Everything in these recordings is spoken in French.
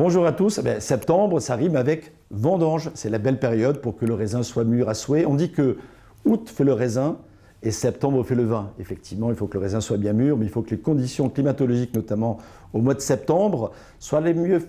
Bonjour à tous. Septembre, ça rime avec vendange. C'est la belle période pour que le raisin soit mûr à souhait. On dit que août fait le raisin et septembre fait le vin. Effectivement, il faut que le raisin soit bien mûr, mais il faut que les conditions climatologiques, notamment au mois de septembre, soient les mieux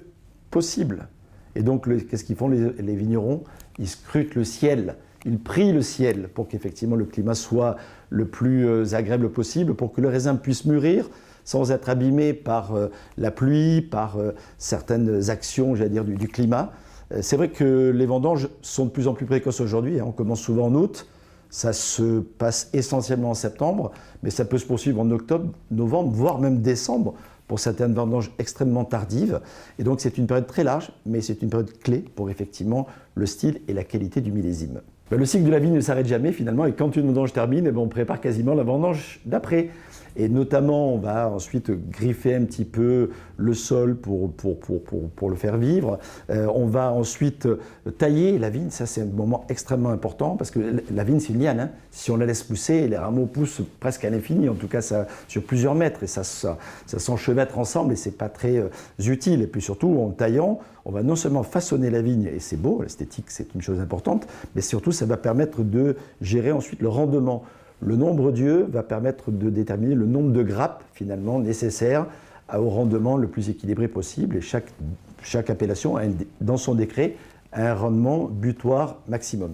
possibles. Et donc, qu'est-ce qu'ils font les vignerons? Ils scrutent le ciel. Ils prient le ciel pour qu'effectivement le climat soit le plus agréable possible, pour que le raisin puisse mûrir sans être abîmé par la pluie, par certaines actions, j'allais dire, du climat. C'est vrai que les vendanges sont de plus en plus précoces aujourd'hui. On commence souvent en août, ça se passe essentiellement en septembre, mais ça peut se poursuivre en octobre, novembre, voire même décembre, pour certaines vendanges extrêmement tardives. Et donc c'est une période très large, mais c'est une période clé pour effectivement le style et la qualité du millésime. Le cycle de la vigne ne s'arrête jamais finalement, et quand une vendange termine, on prépare quasiment la vendange d'après. Et notamment, on va ensuite griffer un petit peu le sol pour le faire vivre. On va ensuite tailler la vigne. Ça, c'est un moment extrêmement important parce que la vigne, c'est une liane. Si on la laisse pousser, les rameaux poussent presque à l'infini, en tout cas ça, sur plusieurs mètres. Et ça s'enchevêtre ensemble et c'est pas très utile. Et puis surtout, en taillant, on va non seulement façonner la vigne, et c'est beau, l'esthétique, c'est une chose importante, mais surtout, ça va permettre de gérer ensuite le rendement. Le nombre d'yeux va permettre de déterminer le nombre de grappes finalement nécessaires au rendement le plus équilibré possible. Et chaque appellation, dans son décret, a un rendement butoir maximum.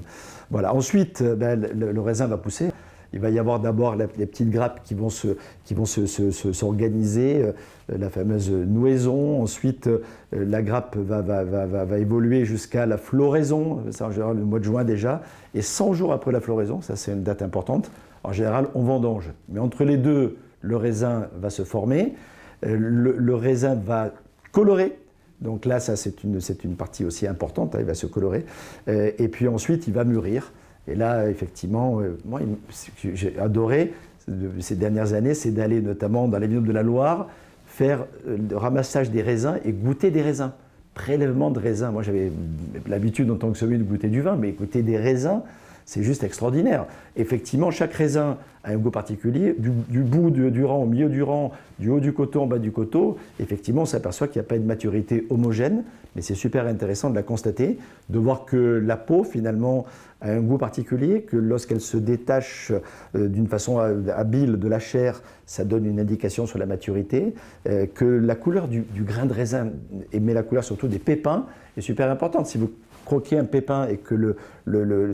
Voilà. Ensuite, le raisin va pousser. Il va y avoir d'abord les petites grappes qui vont s'organiser, la fameuse nouaison. Ensuite, la grappe va évoluer jusqu'à la floraison, ça en général le mois de juin déjà. Et 100 jours après la floraison, ça c'est une date importante, en général on vendange. Mais entre les deux, le raisin va se former, le raisin va colorer. Donc là, ça c'est une partie aussi importante, il va se colorer. Et puis ensuite, il va mûrir. Et là, effectivement, moi, j'ai adoré ces dernières années, c'est d'aller notamment dans les vignobles de la Loire, faire le ramassage des raisins et goûter des raisins, prélèvement de raisins. Moi, j'avais l'habitude en tant que sommelier de goûter du vin, mais goûter des raisins, c'est juste extraordinaire. Effectivement, chaque raisin a un goût particulier. Du bout du rang au milieu du rang, du haut du coteau en bas du coteau, effectivement, on s'aperçoit qu'il n'y a pas une maturité homogène, mais c'est super intéressant de la constater, de voir que la peau, finalement, a un goût particulier, que lorsqu'elle se détache d'une façon habile de la chair, ça donne une indication sur la maturité, que la couleur du grain de raisin, mais la couleur surtout des pépins, est super importante. Si vous croquez un pépin et que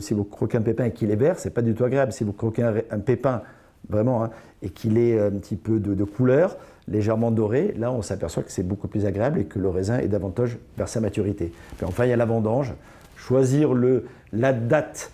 si vous croquez un pépin et qu'il est vert, c'est pas du tout agréable. Si vous croquez un pépin vraiment et qu'il est un petit peu de couleur, légèrement doré, là on s'aperçoit que c'est beaucoup plus agréable et que le raisin est davantage vers sa maturité. Puis enfin il y a la vendange, choisir la date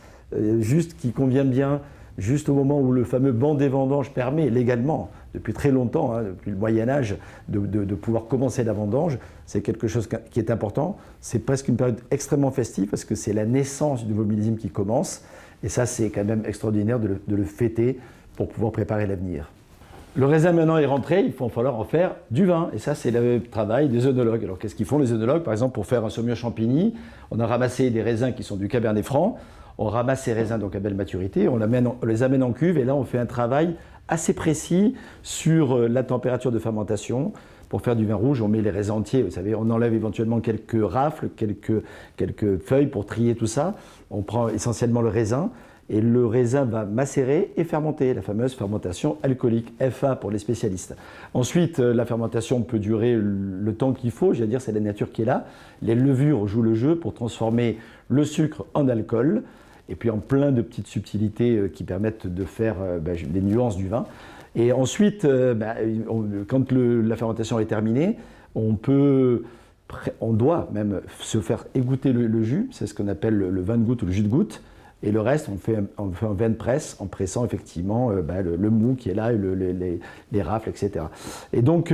juste qui convient bien, juste au moment où le fameux banc des vendanges permet légalement, depuis très longtemps, depuis le Moyen-Âge, de pouvoir commencer la vendange, c'est quelque chose qui est important. C'est presque une période extrêmement festive parce que c'est la naissance du nouveau millésime qui commence. Et ça, c'est quand même extraordinaire de le fêter pour pouvoir préparer l'avenir. Le raisin maintenant est rentré, il va falloir en faire du vin. Et ça, c'est le travail des œnologues. Alors, qu'est-ce qu'ils font les œnologues? Par exemple, pour faire un saumur champigny, on a ramassé des raisins qui sont du Cabernet Franc. On ramasse ces raisins donc à belle maturité, on les amène en cuve et là, on fait un travail assez précis sur la température de fermentation. Pour faire du vin rouge, on met les raisins entiers, vous savez, on enlève éventuellement quelques rafles, quelques feuilles pour trier tout ça. On prend essentiellement le raisin et le raisin va macérer et fermenter, la fameuse fermentation alcoolique, FA pour les spécialistes. Ensuite, la fermentation peut durer le temps qu'il faut, j'allais dire c'est la nature qui est là. Les levures jouent le jeu pour transformer le sucre en alcool et puis en plein de petites subtilités qui permettent de faire les nuances du vin. Et ensuite, quand la fermentation est terminée, on doit même se faire égoutter le jus, c'est ce qu'on appelle le vin de goutte ou le jus de goutte, et le reste, on fait un vin de presse en pressant effectivement le mou qui est là, et les rafles, etc. Et donc,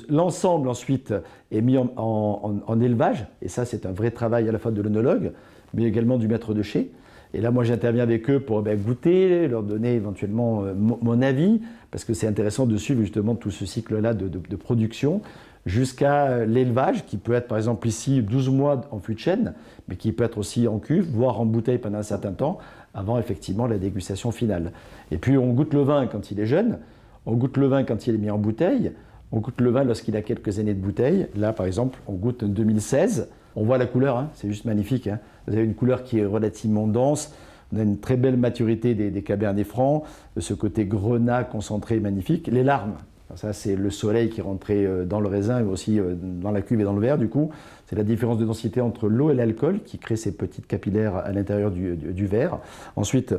l'ensemble ensuite est mis en élevage, et ça c'est un vrai travail à la fois de l'œnologue, mais également du maître de chai. Et là, moi, j'interviens avec eux pour goûter, leur donner éventuellement mon avis, parce que c'est intéressant de suivre justement tout ce cycle-là de production, jusqu'à l'élevage, qui peut être par exemple ici 12 mois en fût de chêne, mais qui peut être aussi en cuve, voire en bouteille pendant un certain temps, avant effectivement la dégustation finale. Et puis on goûte le vin quand il est jeune, on goûte le vin quand il est mis en bouteille, On goûte le vin lorsqu'il a quelques années de bouteille. Là, par exemple, on goûte en 2016. On voit la couleur, hein, c'est juste magnifique. Hein. Vous avez une couleur qui est relativement dense. On a une très belle maturité des Cabernets Francs, ce côté grenat concentré magnifique. Les larmes, ça c'est le soleil qui est rentré dans le raisin et aussi dans la cuve et dans le verre du coup. C'est la différence de densité entre l'eau et l'alcool qui crée ces petites capillaires à l'intérieur du verre. Ensuite,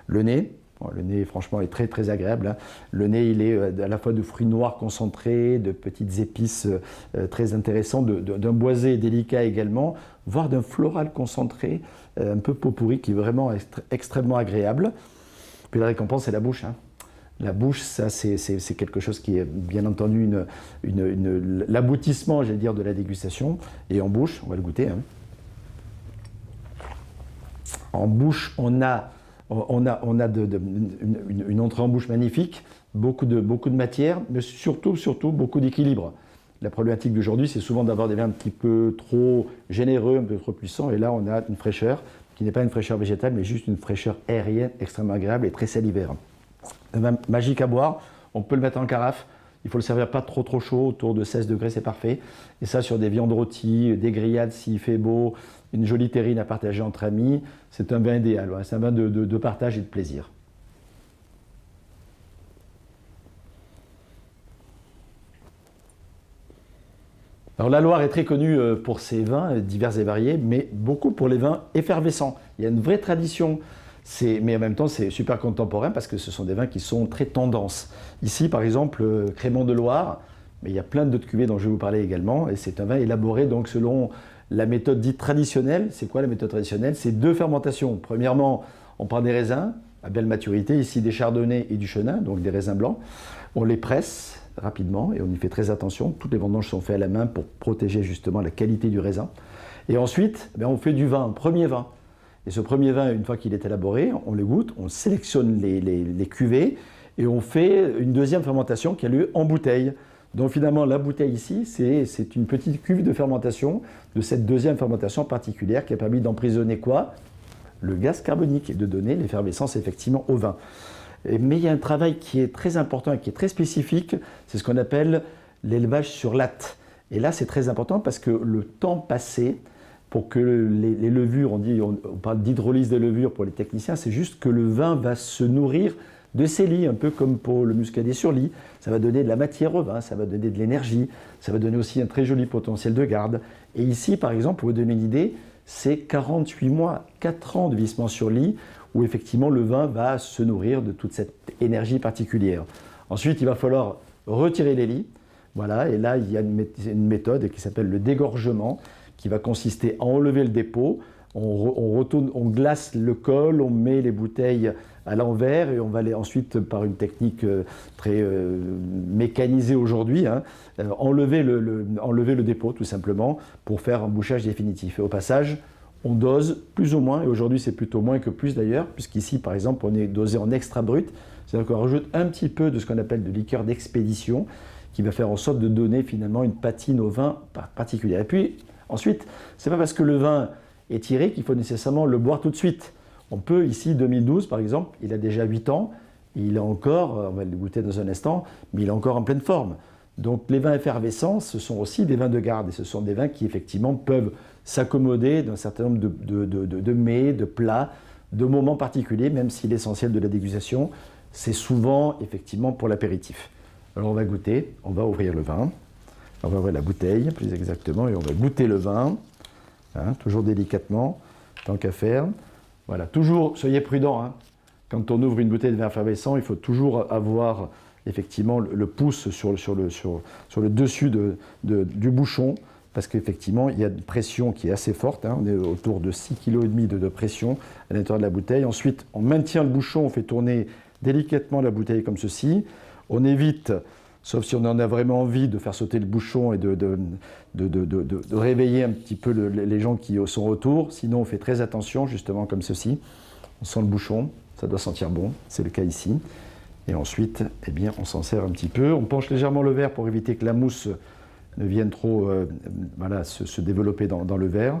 le nez. Bon, le nez, franchement, est très, très agréable. Hein. Le nez, il est à la fois de fruits noirs concentrés, de petites épices très intéressantes, d'un boisé délicat également, voire d'un floral concentré, un peu pot pourri, qui est vraiment extrêmement agréable. Puis la récompense, c'est la bouche. Hein. La bouche, ça, c'est quelque chose qui est bien entendu l'aboutissement, j'allais dire, de la dégustation. Et en bouche, on va le goûter. Hein. En bouche, on a une entrée en bouche magnifique, beaucoup de matière, mais surtout beaucoup d'équilibre. La problématique d'aujourd'hui, c'est souvent d'avoir des vins un petit peu trop généreux, un peu trop puissants, et là on a une fraîcheur qui n'est pas une fraîcheur végétale, mais juste une fraîcheur aérienne extrêmement agréable et très salivaire. Un vin magique à boire, on peut le mettre en carafe, il faut le servir pas trop chaud, autour de 16 degrés, c'est parfait. Et ça sur des viandes rôties, des grillades s'il fait beau, une jolie terrine à partager entre amis, c'est un vin idéal, ouais. C'est un vin de partage et de plaisir. Alors la Loire est très connue pour ses vins divers et variés, mais beaucoup pour les vins effervescents. Il y a une vraie tradition, mais en même temps c'est super contemporain parce que ce sont des vins qui sont très tendances. Ici par exemple, Crémant de Loire, mais il y a plein d'autres cuvées dont je vais vous parler également, et c'est un vin élaboré donc selon la méthode dite traditionnelle. C'est quoi la méthode traditionnelle? C'est 2 fermentations. Premièrement, on prend des raisins à belle maturité, ici des chardonnays et du chenin, donc des raisins blancs. On les presse rapidement et on y fait très attention. Toutes les vendanges sont faites à la main pour protéger justement la qualité du raisin. Et ensuite, on fait du vin, un premier vin. Et ce premier vin, une fois qu'il est élaboré, on le goûte, on sélectionne les cuvées et on fait une deuxième fermentation qui a lieu en bouteille. Donc finalement, la bouteille ici, c'est une petite cuve de fermentation de cette deuxième fermentation particulière qui a permis d'emprisonner quoi? Le gaz carbonique et de donner l'effervescence effectivement au vin. Mais il y a un travail qui est très important et qui est très spécifique, c'est ce qu'on appelle l'élevage sur latte. Et là, c'est très important parce que le temps passé, pour que les levures, on parle d'hydrolyse des levures pour les techniciens, c'est juste que le vin va se nourrir de ces lies, un peu comme pour le muscadet sur lie. Ça va donner de la matière au vin, ça va donner de l'énergie, ça va donner aussi un très joli potentiel de garde. Et ici, par exemple, pour vous donner une idée, c'est 48 mois, 4 ans de vieillissement sur lie, où effectivement le vin va se nourrir de toute cette énergie particulière. Ensuite, il va falloir retirer les lies. Voilà, et là, il y a une méthode qui s'appelle le dégorgement, qui va consister à enlever le dépôt. On glace le col, on met les bouteilles à l'envers et on va ensuite, par une technique très mécanisée aujourd'hui, enlever le dépôt tout simplement pour faire un bouchage définitif. Et au passage, on dose plus ou moins, et aujourd'hui c'est plutôt moins que plus d'ailleurs, puisqu'ici par exemple on est dosé en extra brut, c'est-à-dire qu'on rajoute un petit peu de ce qu'on appelle de liqueur d'expédition qui va faire en sorte de donner finalement une patine au vin particulière. Et puis ensuite, c'est pas parce que le vin est tiré qu'il faut nécessairement le boire tout de suite. On peut ici, 2012 par exemple, il a déjà 8 ans, et il est encore, on va le goûter dans un instant, mais il est encore en pleine forme. Donc les vins effervescents, ce sont aussi des vins de garde, et ce sont des vins qui effectivement peuvent s'accommoder d'un certain nombre de mets, de plats, de moments particuliers, même si l'essentiel de la dégustation, c'est souvent effectivement pour l'apéritif. Alors on va goûter, on va ouvrir le vin, on va ouvrir la bouteille plus exactement, et on va goûter le vin, toujours délicatement, tant qu'à faire. Voilà, toujours, soyez prudents, quand on ouvre une bouteille de vin effervescent, il faut toujours avoir effectivement le pouce sur le dessus du bouchon, parce qu'effectivement, il y a une pression qui est assez forte, on est autour de 6,5 kg de pression à l'intérieur de la bouteille. Ensuite, on maintient le bouchon, on fait tourner délicatement la bouteille comme ceci. On évite, sauf si on en a vraiment envie, de faire sauter le bouchon et de réveiller un petit peu les gens qui sont autour. Sinon, on fait très attention, justement comme ceci. On sent le bouchon, ça doit sentir bon, c'est le cas ici. Et ensuite, eh bien, on s'en sert un petit peu. On penche légèrement le verre pour éviter que la mousse ne vienne trop se développer dans le verre,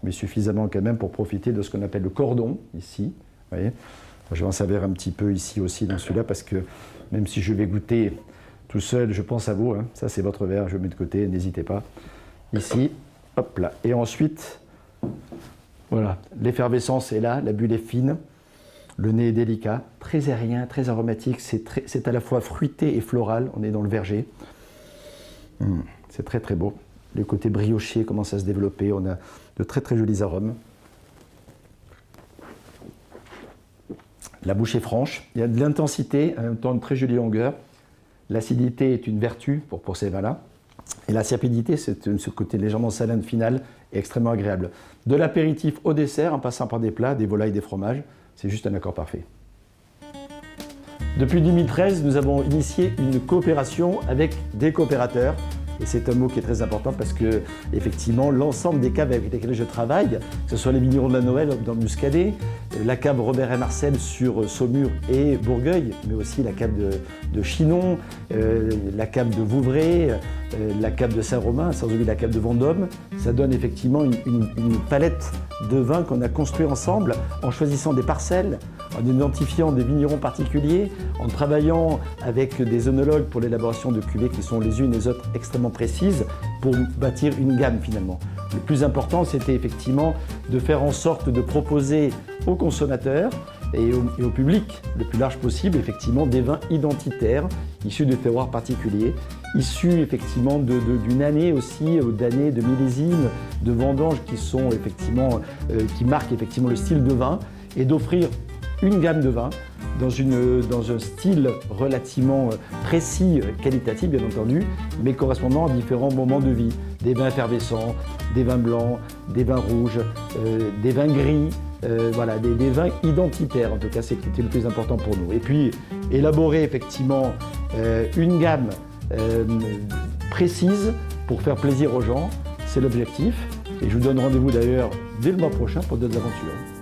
mais suffisamment quand même pour profiter de ce qu'on appelle le cordon, ici. Vous voyez, je vais en servir un petit peu ici aussi dans celui-là, parce que même si je vais goûter tout seul, je pense à vous, hein. Ça c'est votre verre, je le mets de côté, n'hésitez pas. Ici, hop là. Et ensuite, voilà, l'effervescence est là, la bulle est fine, le nez est délicat, très aérien, très aromatique, c'est à la fois fruité et floral, on est dans le verger. C'est très très beau. Le côté brioché commence à se développer, on a de très très jolis arômes. La bouche est franche, il y a de l'intensité, en même temps une très jolie longueur. L'acidité est une vertu pour ces vins-là. Et la sapidité, c'est ce côté légèrement salin final et extrêmement agréable. De l'apéritif au dessert, en passant par des plats, des volailles, des fromages, c'est juste un accord parfait. Depuis 2013, nous avons initié une coopération avec des coopérateurs. Et c'est un mot qui est très important parce que, effectivement, l'ensemble des caves avec lesquelles je travaille, que ce soit les vignerons de la Noël dans le Muscadet, la cave Robert et Marcel sur Saumur et Bourgueil, mais aussi la cave de Chinon, la cave de Vouvray, la cave de Saint-Romain, sans oublier la cave de Vendôme, ça donne effectivement une palette de vins qu'on a construit ensemble en choisissant des parcelles, en identifiant des vignerons particuliers, en travaillant avec des œnologues pour l'élaboration de cuvées qui sont les unes les autres extrêmement précises pour bâtir une gamme finalement. Le plus important, c'était effectivement de faire en sorte de proposer aux consommateurs et au public le plus large possible effectivement des vins identitaires issus de terroirs particuliers, issus effectivement d'une année aussi, d'années de millésimes, de vendanges qui sont effectivement, qui marquent effectivement le style de vin et d'offrir une gamme de vins dans un style relativement précis, qualitatif bien entendu, mais correspondant à différents moments de vie. Des vins effervescents, des vins blancs, des vins rouges, des vins gris, voilà, des vins identitaires, en tout cas c'est le plus important pour nous. Et puis élaborer effectivement une gamme précise pour faire plaisir aux gens, c'est l'objectif. Et je vous donne rendez-vous d'ailleurs dès le mois prochain pour d'autres aventures.